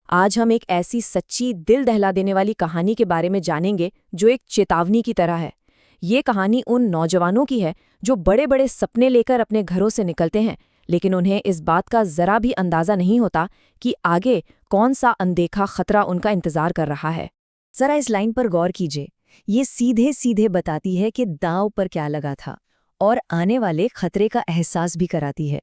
आज हम एक ऐसी सच्ची दिल दहला देने वाली कहानी के बारे में जानेंगे जो एक चेतावनी की तरह है। ये कहानी उन नौजवानों की है जो बड़े बड़े सपने लेकर अपने घरों से निकलते हैं, लेकिन उन्हें इस बात का जरा भी अंदाजा नहीं होता कि आगे कौन सा अनदेखा खतरा उनका इंतजार कर रहा है। जरा इस लाइन पर गौर कीजिए। ये सीधे सीधे बताती है कि दांव पर क्या लगा था और आने वाले खतरे का एहसास भी कराती है।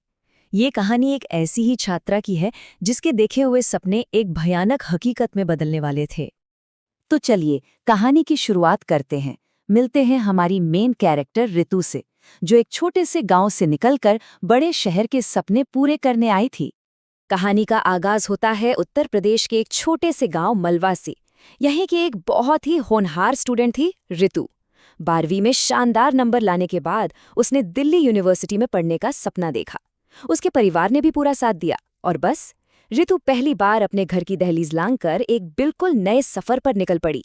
ये कहानी एक ऐसी ही छात्रा की है जिसके देखे हुए सपने एक भयानक हकीकत में बदलने वाले थे। तो चलिए कहानी की शुरुआत करते हैं। मिलते हैं हमारी मेन कैरेक्टर रितु से, जो एक छोटे से गांव से निकलकर बड़े शहर के सपने पूरे करने आई थी। कहानी का आगाज होता है उत्तर प्रदेश के एक छोटे से गांव मलवा से। यहीं की एक बहुत ही होनहार स्टूडेंट थी रितु। 12वीं में शानदार नंबर लाने के बाद उसने दिल्ली यूनिवर्सिटी में पढ़ने का सपना देखा। उसके परिवार ने भी पूरा साथ दिया और बस रितु पहली बार अपने घर की दहलीज लांघकर एक बिल्कुल नए सफर पर निकल पड़ी।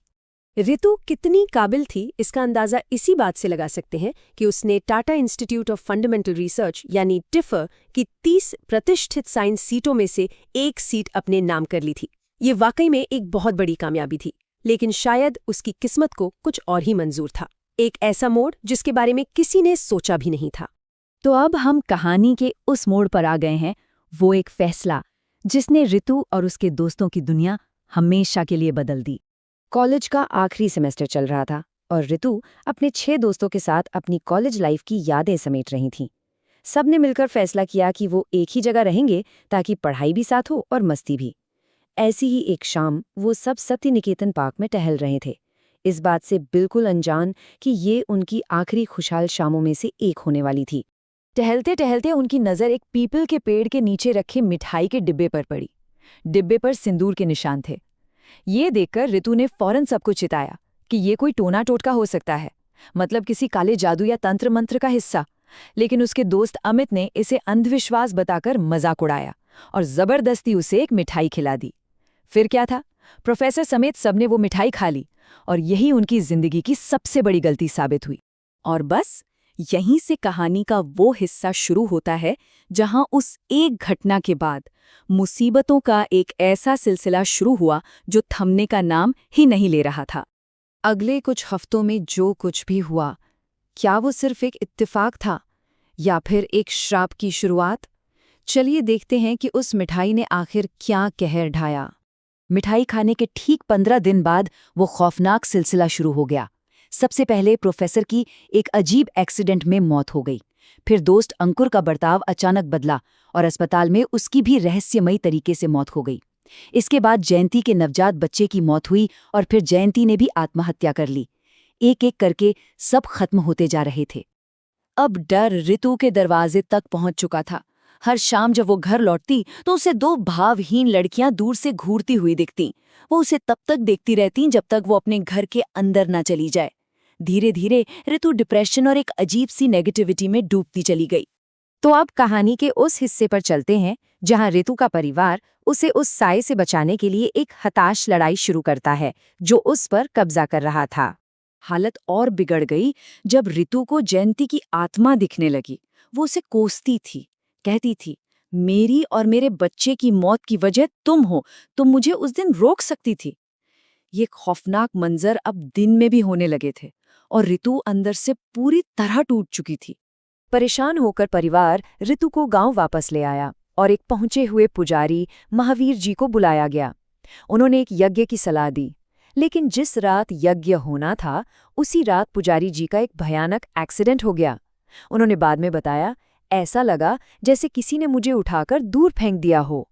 रितु कितनी काबिल थी इसका अंदाजा इसी बात से लगा सकते हैं कि उसने Tata institute of fundamental research यानी टिफर की 30 प्रतिष्ठित साइंस सीटों में से एक सीट अपने नाम कर ली थी। ये वाकई में एक बहुत बड़ी कामयाबी थी, लेकिन शायद उसकी किस्मत को कुछ और ही मंजूर था। एक ऐसा मोड़ जिसके बारे में किसी ने सोचा भी नहीं था। तो अब हम कहानी के उस मोड़ पर आ गए हैं, वो एक फैसला जिसने रितु और उसके दोस्तों की दुनिया हमेशा के लिए बदल दी। कॉलेज का आखिरी सेमेस्टर चल रहा था और रितु अपने 6 दोस्तों के साथ अपनी कॉलेज लाइफ की यादें समेट रही थीं। सबने मिलकर फैसला किया कि वो एक ही जगह रहेंगे ताकि पढ़ाई भी साथ हो और मस्ती भी। ऐसी ही एक शाम वो सब सत्य निकेतन पार्क में टहल रहे थे, इस बात से बिल्कुल अनजान कि ये उनकी आखिरी खुशहाल शामों में से एक होने वाली थी। टहलते टहलते उनकी नज़र एक पीपल के पेड़ के नीचे रखे मिठाई के डिब्बे पर पड़ी। डिब्बे पर सिंदूर के निशान थे। ये देखकर रितु ने फौरन सबको चिताया कि ये कोई टोना टोटका हो सकता है, मतलब किसी काले जादू या तंत्र मंत्र का हिस्सा। लेकिन उसके दोस्त अमित ने इसे अंधविश्वास बताकर मजाक उड़ाया और जबरदस्ती उसे एक मिठाई खिला दी। फिर क्या था, प्रोफेसर समेत सबने वो मिठाई खा ली और यही उनकी जिंदगी की सबसे बड़ी गलती साबित हुई। और बस यहीं से कहानी का वो हिस्सा शुरू होता है जहां उस एक घटना के बाद मुसीबतों का एक ऐसा सिलसिला शुरू हुआ जो थमने का नाम ही नहीं ले रहा था। अगले कुछ हफ्तों में जो कुछ भी हुआ, क्या वो सिर्फ एक इत्तेफाक था या फिर एक श्राप की शुरुआत? चलिए देखते हैं कि उस मिठाई ने आखिर क्या कहर ढाया। मिठाई खाने के ठीक 15 दिन बाद वो खौफनाक सिलसिला शुरू हो गया। सबसे पहले प्रोफेसर की एक अजीब एक्सीडेंट में मौत हो गई। फिर दोस्त अंकुर का बर्ताव अचानक बदला और अस्पताल में उसकी भी रहस्यमयी तरीके से मौत हो गई। इसके बाद जयंती के नवजात बच्चे की मौत हुई और फिर जयंती ने भी आत्महत्या कर ली। एक एक करके सब खत्म होते जा रहे थे। अब डर रितु के दरवाजे तक पहुंच चुका था। हर शाम जब वो घर लौटती तो उसे 2 भावहीन लड़कियां दूर से घूरती हुई दिखती। वो उसे तब तक देखती रहती जब तक वो अपने घर के अंदर न चली जाए। धीरे धीरे रितु डिप्रेशन और एक अजीब सी नेगेटिविटी में डूबती चली गई। तो अब कहानी के उस हिस्से पर चलते हैं जहां रितु का परिवार उसे उस साए से बचाने के लिए एक हताश लड़ाई शुरू करता है जो उस पर कब्जा कर रहा था। हालत और बिगड़ गई जब रितु को जयंती की आत्मा दिखने लगी। वो उसे कोसती थी, कहती थी, मेरी और मेरे बच्चे की मौत की वजह तुम हो, तुम मुझे उस दिन रोक सकती थी। ये खौफनाक मंजर अब दिन में भी होने लगे थे और रितु अंदर से पूरी तरह टूट चुकी थी। परेशान होकर परिवार रितु को गांव वापस ले आया और एक पहुंचे हुए पुजारी महावीर जी को बुलाया गया। उन्होंने एक यज्ञ की सलाह दी, लेकिन जिस रात यज्ञ होना था उसी रात पुजारी जी का एक भयानक एक्सीडेंट हो गया। उन्होंने बाद में बताया, ऐसा लगा जैसे किसी ने मुझे उठाकर दूर फेंक दिया हो।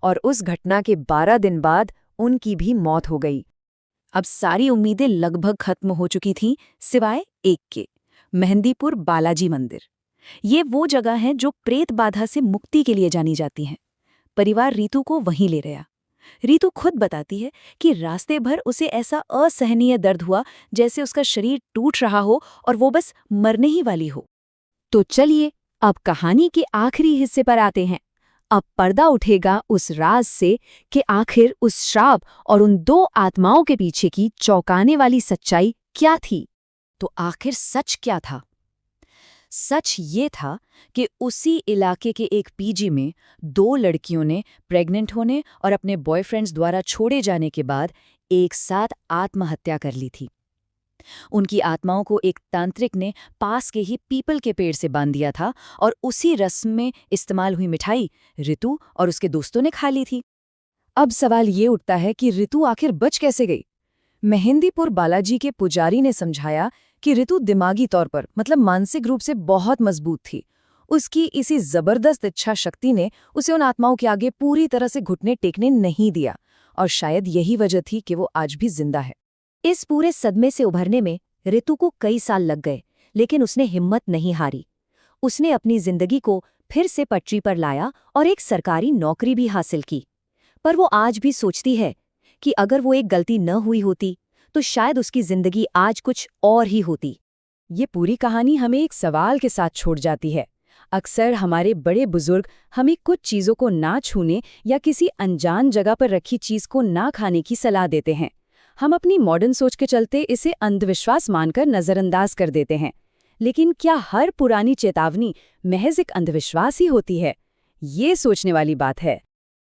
और उस घटना के 12 दिन बाद उनकी भी मौत हो गई। अब सारी उम्मीदें लगभग खत्म हो चुकी थीं, सिवाय एक के, मेहंदीपुर बालाजी मंदिर। ये वो जगह है जो प्रेत बाधा से मुक्ति के लिए जानी जाती है। परिवार रितु को वहीं ले गया। रितु खुद बताती है कि रास्ते भर उसे ऐसा असहनीय दर्द हुआ जैसे उसका शरीर टूट रहा हो और वो बस मरने ही वाली हो। तो चलिए अब कहानी के आखिरी हिस्से पर आते हैं। अब पर्दा उठेगा उस राज से कि आखिर उस श्राप और उन 2 आत्माओं के पीछे की चौंकाने वाली सच्चाई क्या थी। तो आखिर सच क्या था? सच ये था कि उसी इलाके के एक पीजी में 2 लड़कियों ने प्रेग्नेंट होने और अपने बॉयफ्रेंड्स द्वारा छोड़े जाने के बाद एक साथ आत्महत्या कर ली थी। उनकी आत्माओं को एक तांत्रिक ने पास के ही पीपल के पेड़ से बांध दिया था और उसी रस्म में इस्तेमाल हुई मिठाई रितु और उसके दोस्तों ने खा ली थी। अब सवाल ये उठता है कि रितु आखिर बच कैसे गई? मेहंदीपुर बालाजी के पुजारी ने समझाया कि रितु दिमागी तौर पर मतलब मानसिक रूप से बहुत मजबूत थी। उसकी इसी जबरदस्त इच्छा शक्ति ने उसे उन आत्माओं के आगे पूरी तरह से घुटने टेकने नहीं दिया और शायद यही वजह थी कि वो आज भी जिंदा है। इस पूरे सदमे से उभरने में रितु को कई साल लग गए, लेकिन उसने हिम्मत नहीं हारी। उसने अपनी जिंदगी को फिर से पटरी पर लाया और एक सरकारी नौकरी भी हासिल की। पर वो आज भी सोचती है कि अगर वो एक गलती न हुई होती तो शायद उसकी जिंदगी आज कुछ और ही होती। ये पूरी कहानी हमें एक सवाल के साथ छोड़ जाती है। अक्सर हमारे बड़े बुजुर्ग हमें कुछ चीज़ों को ना छूने या किसी अनजान जगह पर रखी चीज़ को ना खाने की सलाह देते हैं। हम अपनी मॉडर्न सोच के चलते इसे अंधविश्वास मानकर नज़रअंदाज कर देते हैं। लेकिन क्या हर पुरानी चेतावनी महज एक अंधविश्वास ही होती है? ये सोचने वाली बात है।